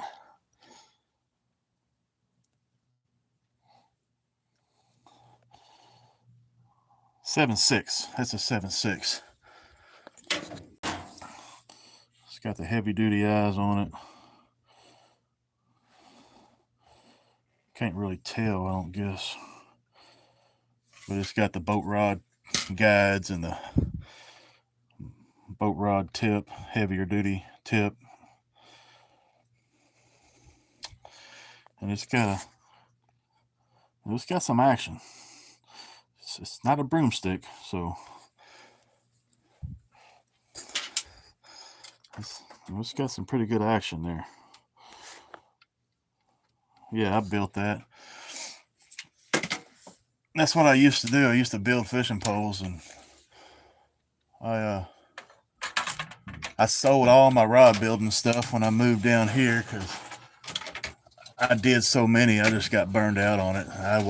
That's a 7.6. It's got the heavy duty eyes on it. Can't really tell, I don't guess. But it's got the boat rod guides and the boat rod tip, heavier duty tip. and it's got some action. It's not a broomstick, so it's got some pretty good action there. Yeah, I built that. That's what I used to do. I used to build fishing poles, and I sold all my rod building stuff when I moved down here because I did so many. I just got burned out on it. I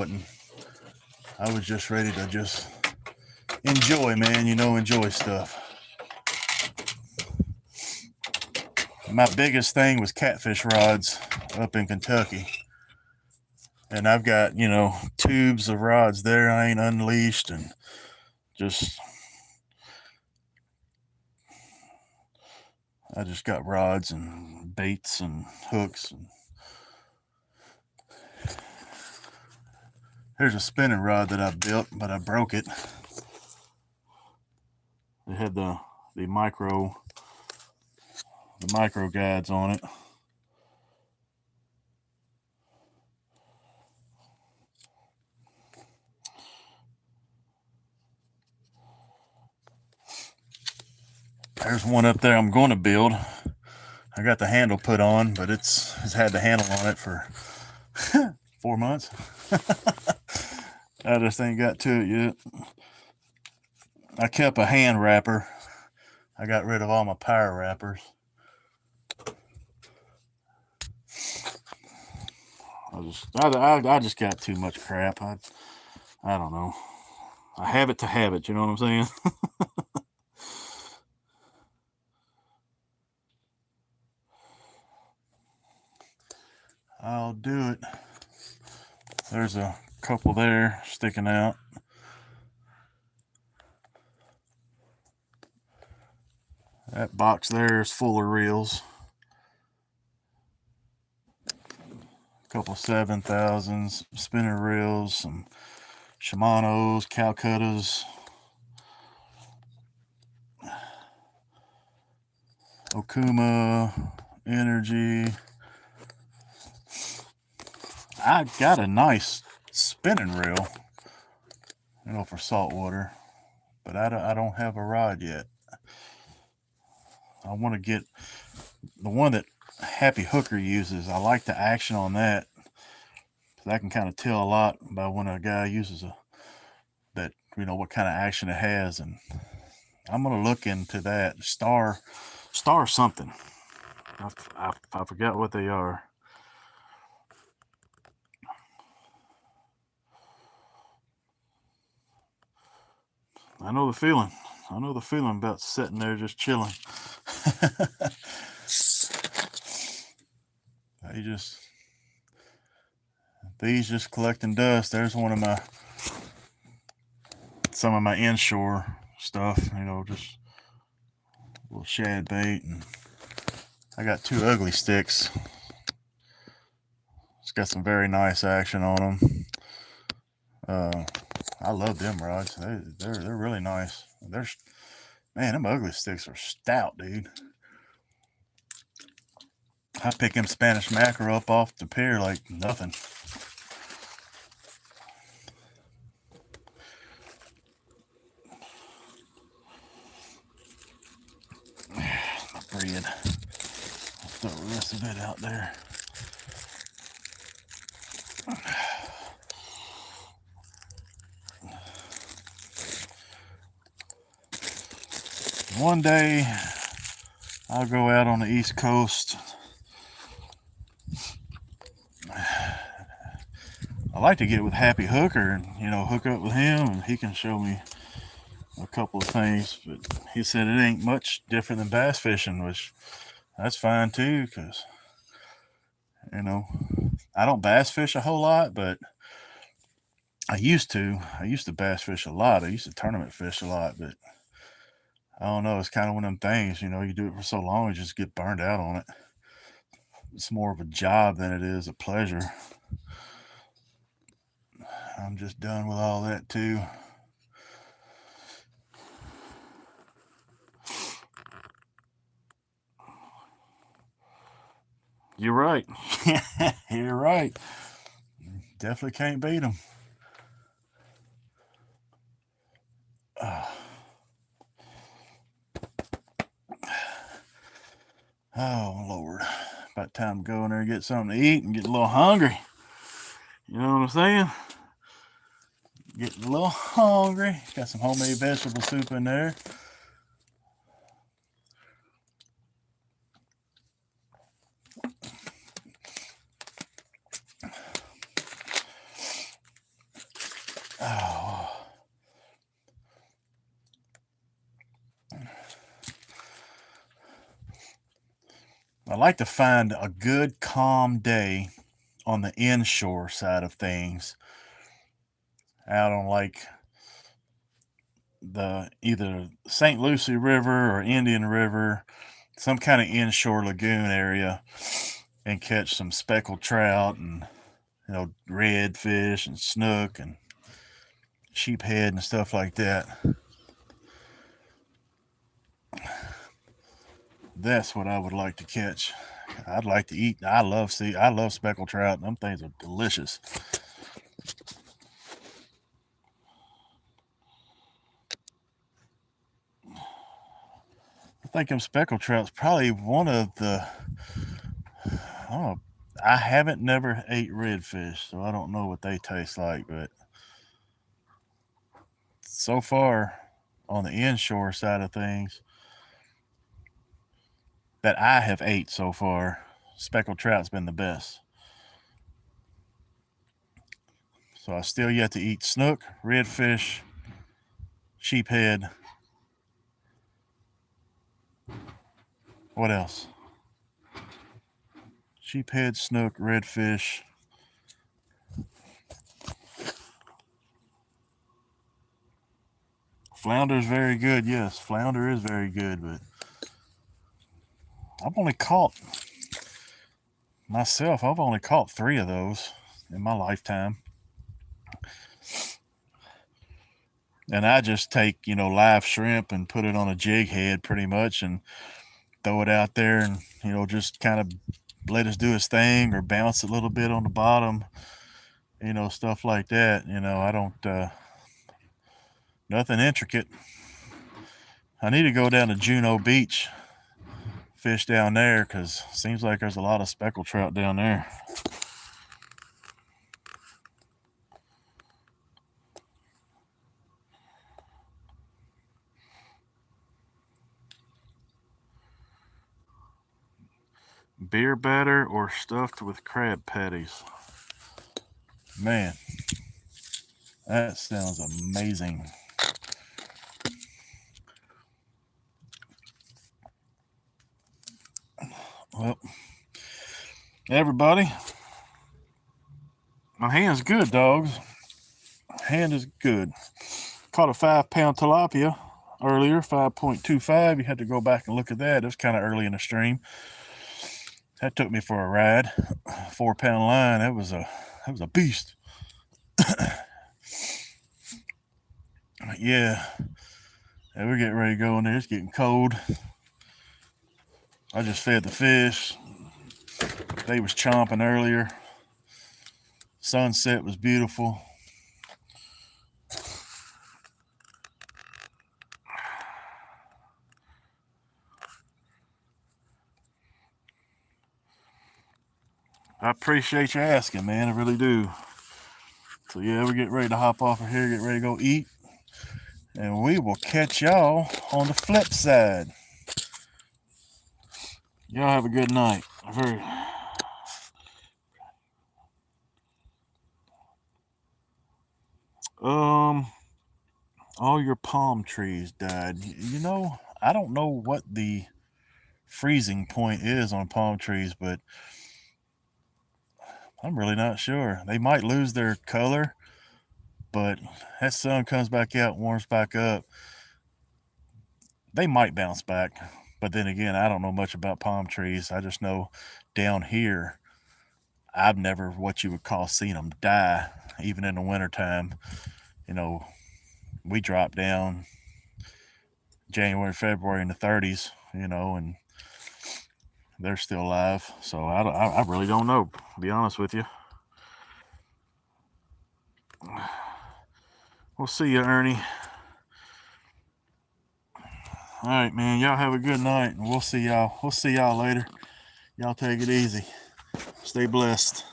was just ready to just enjoy, man. Enjoy stuff. My biggest thing was catfish rods up in Kentucky. And I've got, tubes of rods there I ain't unleashed, and I just got rods and baits and hooks. And here's a spinning rod that I built, but I broke it. It had the micro guides on it. There's one up there I'm going to build. I got the handle put on, but it's had the handle on it for 4 months. I just ain't got to it yet. I kept a hand wrapper. I got rid of all my power wrappers. I just got too much crap. I don't know. I have it to have it. You know what I'm saying? I'll do it. There's a couple there sticking out. That box there is full of reels. A couple 7,000s, spinner reels, some Shimano's, Calcutta's, Okuma, Energy. I got a nice spinning reel, for saltwater, but I don't have a rod yet. I want to get the one that Happy Hooker uses. I like the action on that, because I can kind of tell a lot by when a guy uses what kind of action it has, and I'm gonna look into that. Star something. I forgot what they are. I know the feeling. About sitting there just chilling. These just collecting dust. There's some of my inshore stuff, just a little shad bait, and I got 2 ugly sticks. It's got some very nice action on them. I love them rods. They're really nice. Them ugly sticks are stout, dude. I pick them Spanish mackerel up off the pier like nothing. My bread. I'll throw the rest of it out there. One day I'll go out on the East Coast. I like to get with Happy Hooker and hook up with him, and he can show me a couple of things. But he said it ain't much different than bass fishing, which that's fine too, because I don't bass fish a whole lot, but I used to bass fish a lot. I used to tournament fish a lot, but I don't know. It's kind of one of them things, you do it for so long, you just get burned out on it. It's more of a job than it is a pleasure. I'm just done with all that too. You're right. You're right. Definitely can't beat them. Oh, Lord. About time to go in there and get something to eat and get a little hungry. You know what I'm saying? Getting a little hungry. Got some homemade vegetable soup in there. Oh. I like to find a good, calm day on the inshore side of things, out on like the either St. Lucie River or Indian River, some kind of inshore lagoon area, and catch some speckled trout and redfish and snook and sheephead and stuff like that. That's what I would like to catch. I'd like to eat. I love speckled trout. Them things are delicious. I think them speckled trout's probably one of the. Oh, I haven't never ate redfish, so I don't know what they taste like. But so far, on the inshore side of things, that I have ate so far, speckled trout's been the best. So I still yet to eat snook, redfish, sheephead. What else? Sheephead, snook, redfish. Flounder is very good. Yes, flounder is very good, but I've only caught myself. I've only caught 3 of those in my lifetime. And I just take, live shrimp and put it on a jig head pretty much and throw it out there and, just kind of let it do its thing or bounce a little bit on the bottom, stuff like that. I don't, nothing intricate. I need to go down to Juneau Beach, fish down there, because it seems like there's a lot of speckled trout down there. Beer batter or stuffed with crab patties. Man, that sounds amazing. Well, everybody, my hand's good, dogs. Hand is good. Caught a 5-pound tilapia earlier, 5.25. You had to go back and look at that. It was kind of early in the stream. That took me for a ride. 4-pound line. That was a beast. Yeah. We're getting ready to go in there. It's getting cold. I just fed the fish. They was chomping earlier. Sunset was beautiful. I appreciate you asking, man. I really do. So yeah, we're getting ready to hop off of here, get ready to go eat. And we will catch y'all on the flip side. Y'all have a good night. All your palm trees died. I don't know what the freezing point is on palm trees, but I'm really not sure. They might lose their color, but that sun comes back out, warms back up. They might bounce back. But then again, I don't know much about palm trees. I just know down here, I've never what you would call seen them die, even in the wintertime. We drop down January, February in the 30s, and they're still alive. So I really don't know, to be honest with you. We'll see you, Ernie. All right, man. Y'all have a good night, and we'll see y'all. We'll see y'all later. Y'all take it easy. Stay blessed.